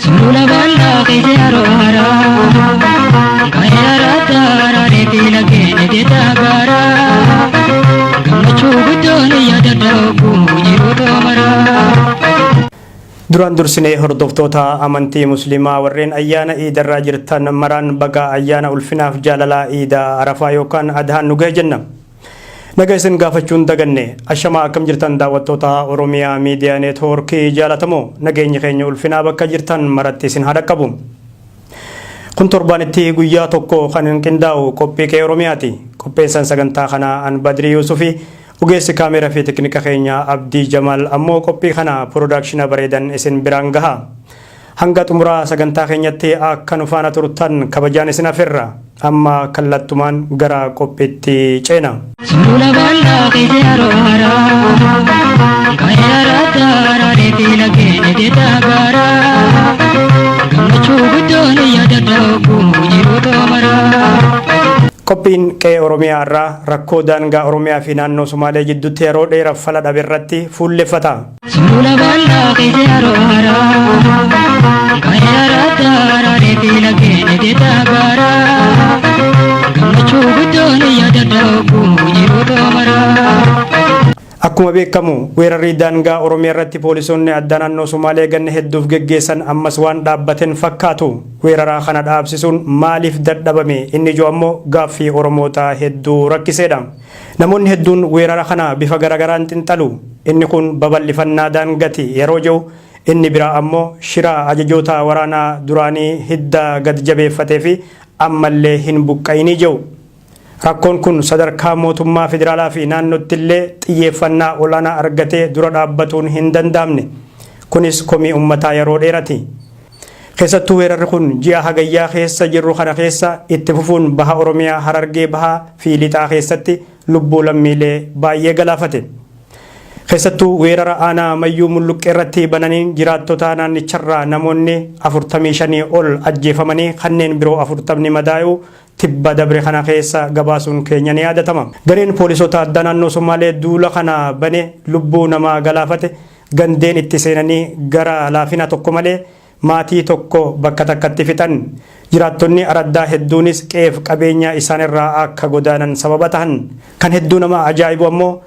Sula banda kejaro hara, kaya rata rare tila kene detagara. Gamuchu gudoni yada dauku jiru domara. Duraan dursinee hordoftoota amantii musliimaa warreen ayyaana iidarraa jirtan maraan baga ayyaana ulfinaaf jaalalaa iida arafaa yookaan adhaan nu ga'e jenna. Naga isin gaafachuun daganne ashamaa akkam jirtan daawwattoota Oromiyaa Miidiyaa Neetwoorkii jaalatamoo nageenyi keenya ulfinaa bakka jirtan maratti isin haa dhaqqabu. Kun torbaanitti guyyaa tokko kan qindaa'u qophii qe'ee Oromiyaati. Qopheessan sagantaa kanaa an Badrii Yuusufi ogeessi kaameraa fi teknika keenya Abdii Jamaal ammoo qophii kana piroodaakshina bareedan isin biraan gaha. Hanga xumuraa sagantaa keenyatti akka nu faana turtan kabajaan isin afeerra. Amma kallattumaan gara qophiitti ceena. Sula banda kejaro hara, kaya rata rare tila kene detagara. Gamuchu gudoni yada dauku jiru domara. Qophiin qe'ee Oromiyaa irraa rakkoo daangaa Oromiyaa fi naannoo Somaalee jidduutti yeroo dheeraaf fala dhabe irratti fuulleffata. Sula banda kejaro hara, kaya rata rare tila kene detagara. Gamuchu gudoni yada dauku jiru domara. Akkuma beekamu weerarri daangaa Oromiyaa irratti poolisoonni addaa naannoo Somaalee ganna hedduuf geggeessan ammas waan dhaabbateen fakkaatu. Weeraraa kana dhaabsisuun maaliif dadhabame inni ijoo ammoo gaaffii Oromoota hedduu rakkiseedha. Namoonni hedduun weerara kana bifa garagaraan xinxalu. Inni kun babal'ifannaa daangaati yeroo jiru inni biraa ammoo shira ajajoota waraanaa duraanii hidda gad jabeeffatee fi ammallee hin buqqa'inii jiru. Rakkoon kun sadarkaa mootummaa federaalaa fi naannootti illee xiyyeeffannaa olaanaa argatee dura dhaabbatuun hin danda'amne. Kunis komii uummataa yeroo dheeraati. Keessattuu weerarri kun ji'a hagayyaa keessa jirru kana keessa itti fufuun baha Oromiyaa Harargee bahaa fi lixaa keessatti lubbuu lammiilee baay'ee galaafate. Keessattuu weerara aanaa Mayyuu Mulluqqee irratti bananiin jiraattota naannicharraa namoonni 45 ol ajjeefamanii kanneen biroo 40 madaa'uu tibba dabre kana keessa gabaasuun keenya ni yaadatama. Gareen poolisoota addaa naannoo Somaalee duula kana bane lubbuu namaa galaafate gandeen itti seenanii gara laafina tokko malee maatii tokko bakka takkatti fixan. Jiraattonni araddaa hedduunis qe'eef qabeenya isaanirraa akka godaanan sababa tahan. Kan hedduu nama ajaa'ibu ammoo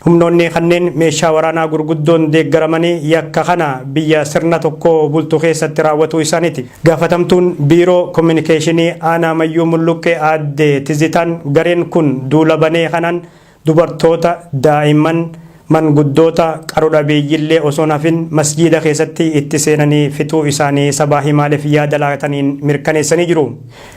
humnoonni kanneen meeshaa waraanaa gurguddoon deeggaramanii yakka kana biyya sirna tokko bultu keessatti raawwatuu isaaniiti. Gaafatamtuun biiroo koominikeeshinii aanaa Mayyuu Mulluqqee aadde Tizitaan gareen kun duula banee kanaan dubartoota, daa'imman, manguddoota, qaroo dhabeeyyiillee osoo hafin masjiida keessatti itti seenanii fixuu isaanii sabaa himaaleef yaada laataniin mirkaneessanii jiru.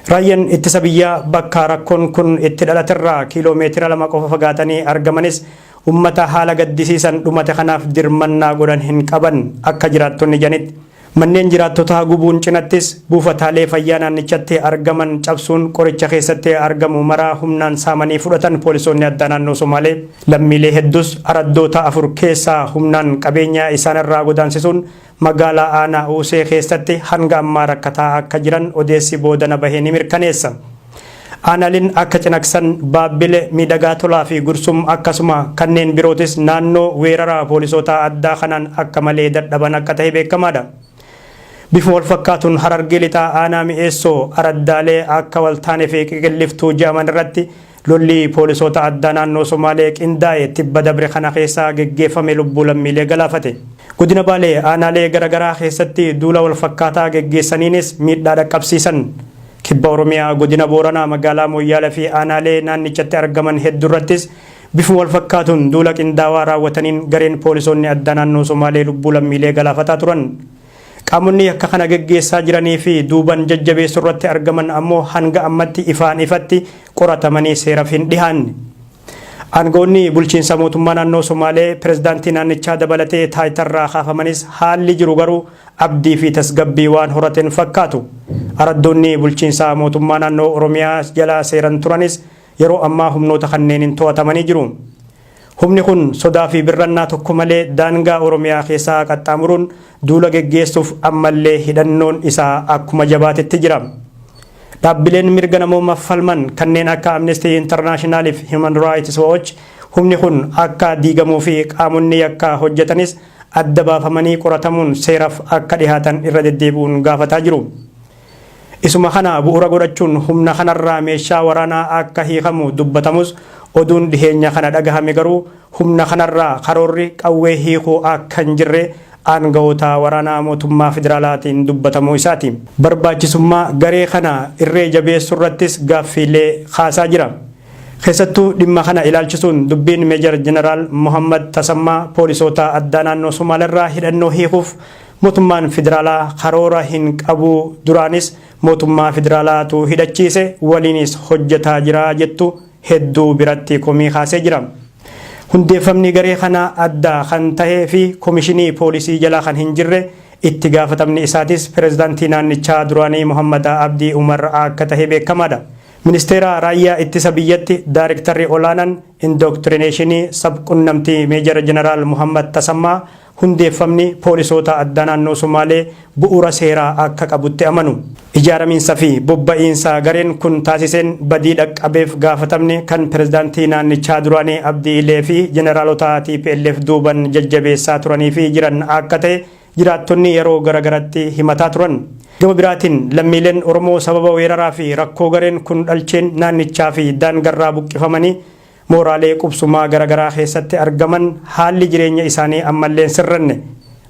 Raayyaan ittisa biyyaa bakka rakkoon kun itti dhalaterraa kiiloomeetira 2 qofa fagaatanii argamanis ummata haala gaddisiisan dhumate kanaaf dirmannaa godhan hin qaban akka jiraattonni jedhanitti. Manneen jiraattotaa gubuun cinattis buufataalee fayyaa naannichatti argaman cabsuun qoricha keessatti argamu maraa humnaan saamanii fudhatan poolisoonni addaa naannoo Somaalee. Lammiilee hedduus araddoota 4 keessaa humnaan qabeenya isaanirraa godaansisuun magaalaa aanaa Uusee keessatti hanga ammaa rakkataa akka jiran odeessi boodana bahee ni mirkaneessa. Aanaaleen akka Cinaksan, Baabbilee, Miidhagaa Tolaa fi Gursum akkasuma kanneen birootis naannoo weerara poolisoota addaa kanaan akka malee dadhaban akka ta'e beekamaadha. Bifa wal fakkaatuun Harargee lixaa aanaa Mi'eessoo araddaalee akka waltaanee fi qaqilliftuu jedhaman irratti lolli poolisoota addaa naannoo Somaalee qindaa'e tibba dabre kana keessa geggeeffame lubbuu lammiilee galaafate. Godina Baalee aanaalee garaagaraa keessatti duula wal fakkaataa geggeessaniinis miidhaa dhaqqabsiisan. Kibba Oromiyaa godina Booranaa magaalaa Moyyaalee fi aanaalee naannichatti argaman hedduurrattis bifa wal fakkaatuun duula qindaawaa raawwataniin gareen poolisoonni addaa naannoo Somaalee lubbuu lammiilee galaafataa turan. Qaamonni akka kana geggeessaa jiranii fi duuban jajjabeessuu irratti argaman ammoo hanga ammatti ifaan ifatti qoratamanii seeraaf hin dhihaanne. Aangoonni bulchiinsa mootummaa naannoo Somaalee pirezidaantii naannichaa dabalatee taayitarraa kaafamanis haalli jiru garuu abdii fi tasgabbii waan horateen fakkaatu. Araddoonni bulchiinsa mootummaa naannoo Oromiyaa jala seeran turanis yeroo ammaa humnoota kanneeniin to'atamanii jiru. Humni kun sodaa fi birrannaa tokko malee daangaa Oromiyaa keessaa qaxxaamuruun duula geggeessuuf ammallee hidhannoon isaa akkuma jabaatetti jira. Dhaabbileen mirga namoomaa falman kanneen akka Amnesty International fi Human Rights Watch humni kun akka diigamuu fi qaamonni akka hojjetanis adda baafamanii qoratamuun seeraaf akka dhihaatan irra deddeebi'uun gaafataa jiru. Isuma kana bu'uura godhachuun humna kanarraa meeshaa waraanaa akka hiikamu dubbatamus oduun dhiheenya kana dhagahame garuu humna kanarraa karoorri qawwee hiikuu akka hin jirre aangawoota waraanaa mootummaa federaalaatiin dubbatamuu isaati. Barbaachisummaa garee kana irree jabeessuu irrattis gaaffiilee kaasaa jira. Keessattuu dhimma kana ilaalchisuun dubbiin Meejar Jeneraal Muhammad Tasammaa poolisoota addaa naannoo Somaaleerraa hidhannoo hiikuuf mootummaan federaalaa karoora hin qabu duraanis mootummaa federaalaatu hidhachiise waliinis hojjetaa jira jettu hedduu biratti komii kaasee jira. Hundeeffamni garee kana addaa kan tahee fi komishinii poolisii jalaa kan hin jirre itti gaafatamni isaatis pireezidaantii naannichaa duraanii Muhammad Abdii Umar akka tahee beekamaadha. Ministeera raayyaa ittisa biyyatti daayirektarri olaanaan indoktrineeshinii sabqunnamtii Meejar Jeneraal Muhammad Tasammaa hundeeffamni poolisoota addaa naannoo Somaalee bu'uura seeraa akka qabutti amanu. Ijaaramiinsa fi bobba'iinsa gareen kun taasiseen badii dhaqqabeef gaafatamni kan pireezidaantii naannichaa duraanii Abdii Ilee fi jeneraalota TPLF duuban jajjabeessaa turanii fi jiran akka ta'e jiraattonni yeroo garagaratti himataa turan. Gama biraatiin lammiileen Oromoo sababa weeraraa fi rakkoo gareen kun dhalcheen naannichaa fi daangarraa buqqifamanii mooraalee qubsumaa garagaraa keessatti argaman haalli jireenya isaanii ammallee sirranne.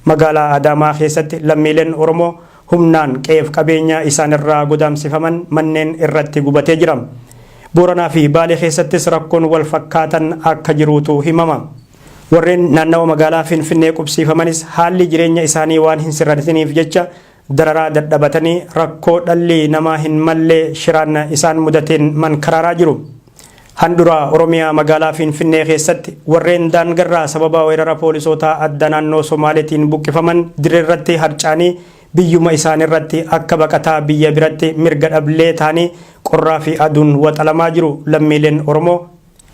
Magaalaa Adaamaa keessatti lammiileen Oromoo humnaan qe'eef qabeenya isaanirraa godaamsifaman manneen irratti gubatee jira. Booranaa fi Baalee keessattis rakkoon wal fakkaatan akka jiruutu himama. Warreen naannawa magaalaa Finfinnee qubsiifamanis haalli jireenya isaanii waan hin sirratiniif jecha dararaa dadhabatanii rakkoo dhalli namaa hin mallee shiraan isaan mudateen mankaraaraa jiru. Handura Oromiyaa magaalaa Finfinnee keessatti warreen daangarraa sababa weerara poolisoota addaa naannoo Somaaleetiin buqqifaman dirreerratti harcaanii biyyuma isaanirratti akka baqataa biyya biratti mirga dhablee ta'anii qorraa fi aduun waxalamaa jiru lammiileen Oromoo.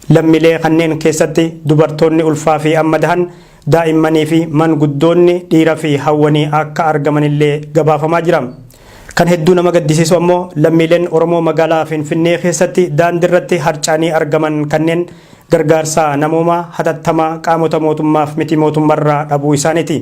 Lammiilee kanneen keessatti dubartoonni ulfaa fi amma dahan daa'immanii fi manguddoonni dhiira fi hawwanii akka argamanillee gabaafamaa jira. Kan hedduu nama gaddisiisu ammoo lammiileen Oromoo magaalaa Finfinnee keessatti daandirratti harcaanii argaman kanneen gargaarsa namoomaa hatattamaa qaamota mootummaaf miti mootummarraa dhabuu isaaniiti.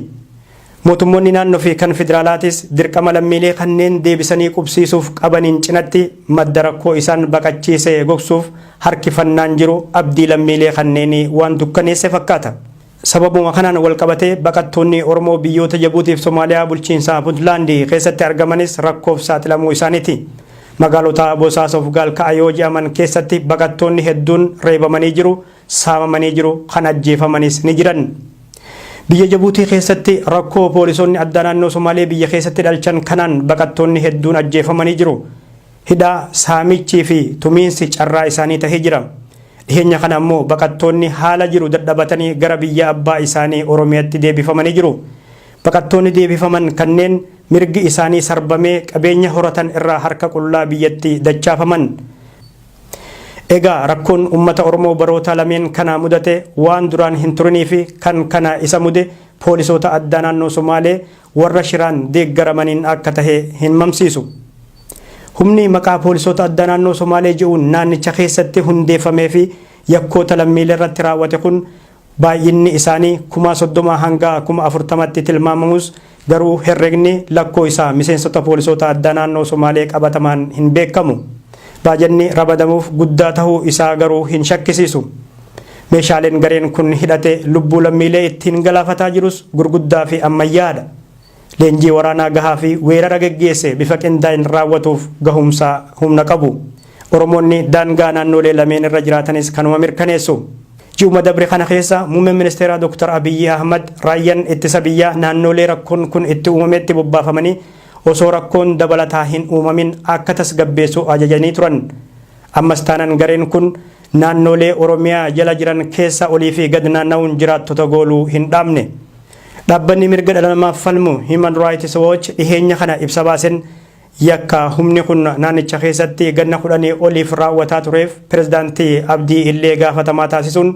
Mootummoonni naannoo fi kan federaalaatis dirqama lammiilee kanneen deebisanii qubsiisuuf qabaniin cinatti madda rakkoo isaan baqachiisee gogsuuf harkifannaan jiru abdii lammiilee kanneenii waan dukkaneesse fakkaata. Sababuma kanaan walqabatee baqattoonni Oromoo biyyoota Jabuutiif Somaaliyaa bulchiinsa Puntlaandii keessatti argamanis rakkoof saaxilamuu isaaniiti. Magaalota Boosaasof Gaalka'aa yoo jedhaman keessatti baqattoonni hedduun reebamanii jiru, saamamanii jiru, kan ajjeefamanis ni jiran. Biyya Jabuutii keessatti rakkoo poolisoonni addaa naannoo Somaalee biyya keessatti dhalchan kanaan baqattoonni hedduun ajjeefamanii jiru. Hidhaa, saamichii fi tumiinsi carraa isaanii tahee jira. Dhiheenya kana ammoo baqattoonni haala jiru dadhabatanii gara biyya abbaa isaanii Oromiyaatti deebifamanii jiru. Baqattoonni deebifaman kanneen mirgi isaanii sarbamee qabeenya horatan irraa harka qullaa biyyatti dachaafaman. Egaa rakkoon uummata Oromoo baroota lameen kana mudate waan duraan hin turinii fi kan kana isa mude poolisoota addaa naannoo Somaalee warra shiraan deeggaramaniin akka tahe hin mamsiisu. Humni maqaa poolisoota addaa naannoo Somaalee jedhuun naannicha keessatti hundeeffamee fi yakkoota lammiilee irratti raawwate kun baay'inni isaanii 30,000 hanga 40,000tti tilmaamamus garuu herregni lakkoo isaa miseensota poolisoota addaa naannoo Somaalee qabatamaan hin beekamu. Baajanni rabadamuuf guddaa tahuu isaa garuu hin shakkisiisu. Meeshaaleen gareen kun hidhate lubbuu lammiilee ittiin galaafataa jirus gurguddaa fi ammayyaadha. Leenjii waraanaa gahaa fi weerara geggeesse bifa qindaa'een raawwatuuf gahumsa humna qabu. Oromoonni daangaa naannolee lameen irra jiraatanis kanuma mirkaneessu. Ji'uma dabre kana keessa muummeen ministeeraa Dr. Abiyyi Ahmad raayyaan ittisa biyyaa naannolee rakkoon kun itti uumametti bobbaafamanii osoo rakkoon dabalataa hin uumamin akka tasgabbeessu ajajanii turan. Ammas taanaan gareen kun naannolee Oromiyaa jala jiran keessa olii fi gad naanna'uun jiraattota gooluu hin dhaabne. Dhaabbanni mirga dhala namaaf falmu Human Rights Watch dhiheenya kana ibsa baasen yakka humni kun naannicha keessatti ganna 10 oliif raawwataa tureef pireezidaantii Abdii Illee gaafatamaa taasisuun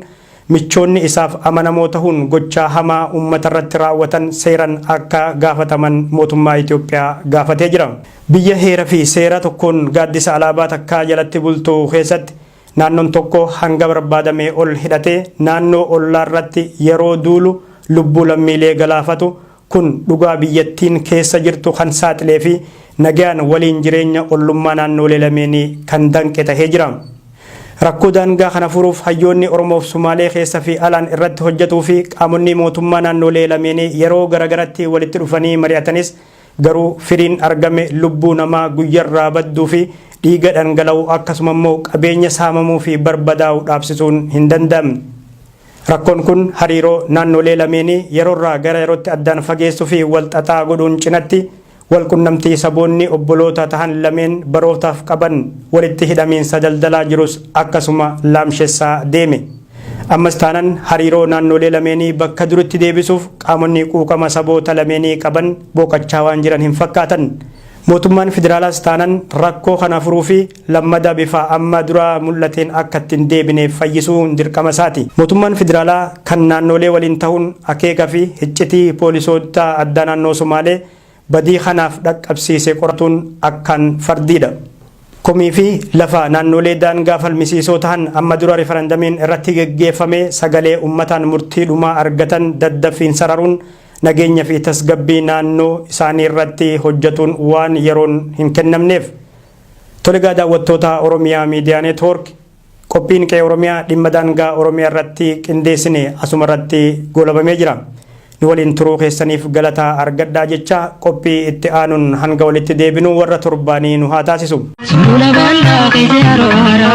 michoonni isaaf amanamoo ta'uun gochaa hamaa uummata irratti raawwatan seeran akka gaafataman mootummaa Itoophiyaa gaafatee jira. Biyya heera fi seera tokkoon gaaddisa alaabaa takkaa jalatti bultuu keessatti naannoon tokko hanga barbaadamee ol hidhatee naannoo ollaa irratti yeroo duulu lubbuu lammiilee galaafatu kun dhugaa biyyattiin keessa jirtu kan saaxilee fi nagaan waliin jireenya ollummaa naannolee lameenii kan danqe tahee jira. Rakkoo daangaa kana furuuf hayyoonni Oromoof Sumaalee keessa fi alaan irratti hojjetuu fi qaamonni mootummaa naannolee lameenii yeroo garagaratti walitti dhufanii mari'atanis garuu firiin argame lubbuu namaa guyyarraa badduu fi dhiiga dhangala'uu akkasuma immoo qabeenya saamamuu fi barbadaa'uu dhaabsisuun hin danda'amne. Rakkoon kun hariiroo naannolee lameenii yeroorraa gara yerootti addaan fageessuu fi wal xaxaa godhuun cinatti wal qunnamtii saboonni obboloota tahan lameen barootaaf qaban walitti hidhamiinsa daldalaa jirus akkasuma laamshessaa deeme. Ammas taanan hariiroo naannolee lameenii bakka duritti deebisuuf qaamonni quuqama saboota lameenii qaban boqochaa waan jiran hin fakkaatan. Mootummaan federaalaas taanan rakkoo kana furuu fi lammada bifa amma dura mul'ateen akka ittiin deebineef fayyisuun dirqama isaati. Mootummaan federaalaa kan naannolee waliin ta'uun akeeka fi iccitii poolisoota addaa naannoo Somaalee badii kanaaf dhaqqabsiise qoratuun akkaan fardiidha. Komii fi lafa naannolee daangaa falmisiisoo ta'an amma dura rifarandamiin irratti geggeeffame sagalee uummataan murtii dhumaa argatan daddaffiin sararuun nageenya fi tasgabbii naannoo isaanii irratti hojjetuun waan yeroon hin kennamneef. Tolegaa daawwattoota Oromiyaa Miidiyaa Neetwoork qophiin qe'ee Oromiyaa dhimma daangaa Oromiyaa irratti qindeessine asuma irratti goolabamee jira. Nu waliin turuu keessaniif galataa argadhaa jecha qophii itti aanuun hanga walitti deebinu warra torbaanii nu haa taasisu. Sula balla ke jaro hara